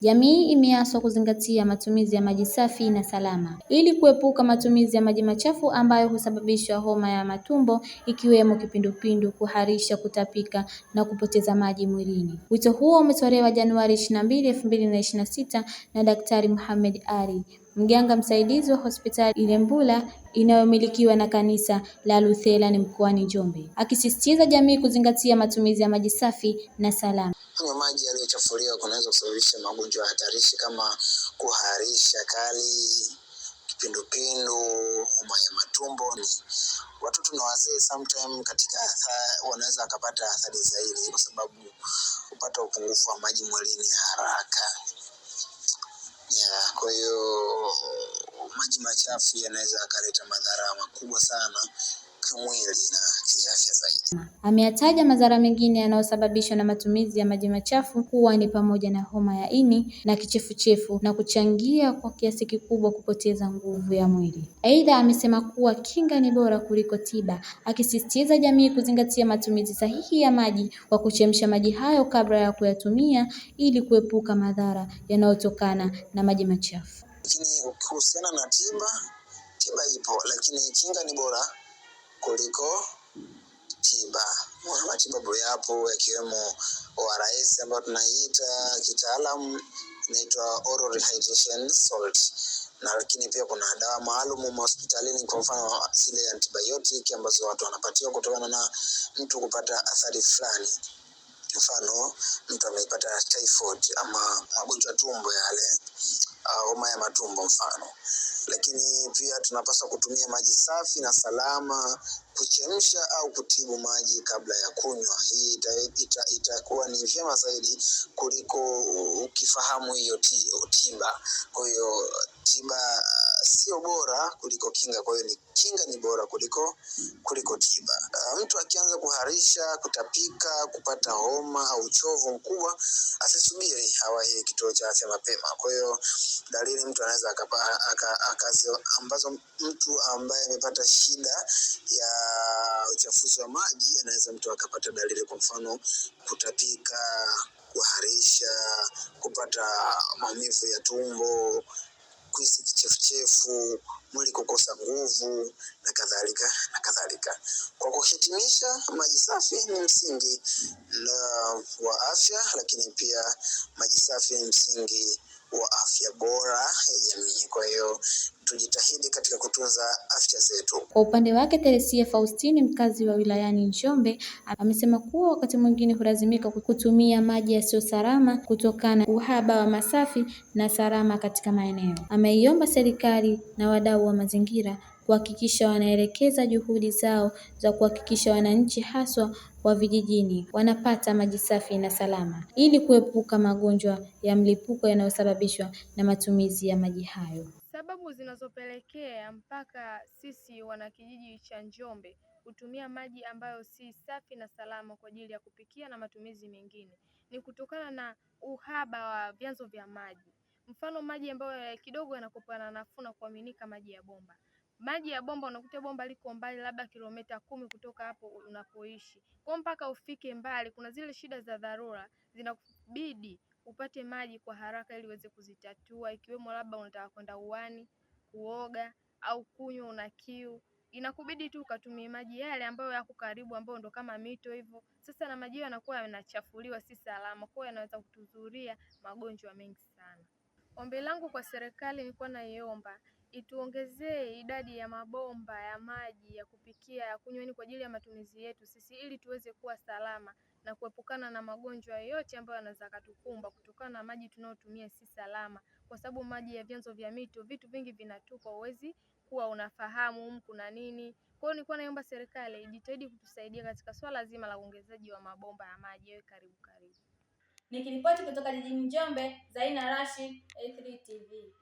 Jamii imeaswa kuzingatia matumizi ya maji safi na salama ili kuepuka matumizi ya maji machafu ambayo husababisha homa ya matumbo ikiwemo kipindupindu, kuharisha, kutapika na kupoteza maji mwilini. Wito huo umetolewa Januari 22, 2026 na Daktari Mohamed Ali, mganga msaidizi wa hospitali Ilembula inayomilikiwa na kanisa la Lutheran mkoani Njombe, akisisitiza jamii kuzingatia matumizi ya maji safi na salama. Kunywa maji yaliyochafuliwa kunaweza kusababisha magonjwa hatarishi kama kuharisha kali, kipindupindu, homa ya matumbo. Watoto na wazee sometimes wanaweza kupata athari zaidi kwa sababu kupata upungufu wa maji mwilini haraka. Kwa hiyo maji machafu yanaweza kuleta madhara makubwa sana kimwili na kiafya zaidi. Ameyataja madhara mengine yanayosababishwa na matumizi ya maji machafu kuwa ni pamoja na homa ya ini na kichefuchefu na kuchangia kwa kiasi kikubwa kupoteza nguvu ya mwili. Aidha, amesema kuwa kinga ni bora kuliko tiba, akisisitiza jamii kuzingatia matumizi sahihi ya maji kwa kuchemsha maji hayo kabla ya kuyatumia ili kuepuka madhara yanayotokana na maji machafu. Lakini kuhusiana na tiba ipo, lakini kinga ni bora kuliko tiba. Matibabu yapo yakiwemo ORS ambayo tunaita kitaalamu inaitwa oral rehydration salt, na lakini pia kuna dawa maalum hospitalini, kwa mfano zile antibiotic ambazo watu wanapatiwa kutokana na mtu kupata athari fulani. Mfano mtu amepata typhoid ama magonjwa tumbo yale, homa ya matumbo mfano. Lakini pia tunapaswa kutumia maji safi na salama kuchemsha au kutibu maji kabla ya kunywa. Hii itakuwa ni vyema zaidi kuliko ukifahamu hiyo tiba. Kwa hiyo tiba sio bora kuliko kinga, kwa hiyo kinga ni bora kuliko tiba. Mtu akianza kuharisha, kutapika, kupata homa au uchovu mkubwa, asisubiri awahi kituo cha afya mapema. Kwa hiyo dalili mtu anaweza ambazo mtu ambaye amepata shida ya uchafuzi wa maji anaweza mtu akapata dalili, kwa mfano kutapika, kuharisha, kupata maumivu ya tumbo, kuhisi kichefuchefu, mwili kukosa nguvu na kadhalika. Kwa kuhitimisha, maji safi ni msingi wa afya, lakini pia maji safi ni msingi wa afya bora ya jamii. Kwa hiyo tujitahidi katika kutunza afya zetu. Kwa upande wake, Teresia Faustini, mkazi wa wilayani Njombe, amesema kuwa wakati mwingine hulazimika kutumia maji yasiyo salama kutokana na uhaba wa masafi na salama katika maeneo. Ameiomba serikali na wadau wa mazingira kuhakikisha wanaelekeza juhudi zao za kuhakikisha wananchi haswa wa vijijini wanapata maji safi na salama ili kuepuka magonjwa ya mlipuko yanayosababishwa na matumizi ya maji hayo. Sababu zinazopelekea mpaka sisi wanakijiji cha Njombe kutumia maji ambayo si safi na salama kwa ajili ya kupikia na matumizi mengine ni kutokana na uhaba wa vyanzo vya maji. Mfano, maji ambayo kidogo yanakopana nafuu na kuaminika, maji ya bomba. Maji ya bomba unakuta bomba liko mbali labda kilomita 10 kutoka hapo unapoishi. Kwa mpaka ufike mbali, kuna zile shida za dharura zinakubidi upate maji kwa haraka ili uweze kuzitatua, ikiwemo labda unataka kwenda uani, kuoga au kunywa, una kiu. Inakubidi tu ukatumie maji yale ambayo yako karibu, ambayo ndo kama mito hivyo. Sasa na maji yanakuwa yanachafuliwa, si salama, kwa hiyo yanaweza kutuzuria magonjwa mengi sana. Ombi langu kwa serikali nilikuwa naiomba ituongezee idadi ya mabomba ya maji ya kupikia, ya kunywa, kwa ajili ya matumizi yetu sisi, ili tuweze kuwa salama na kuepukana na magonjwa yote ambayo yanaweza kutukumba kutokana na maji tunayotumia si salama, kwa sababu maji ya vyanzo vya mito, vitu vingi vinatupa, huwezi kuwa unafahamu kuna nini. Kwa hiyo nilikuwa naomba serikali ijitahidi kutusaidia katika swala zima la uongezaji wa mabomba ya maji yawe karibu. Nikiripoti kutoka jijini Njombe, Zaina Rashid, A3 TV.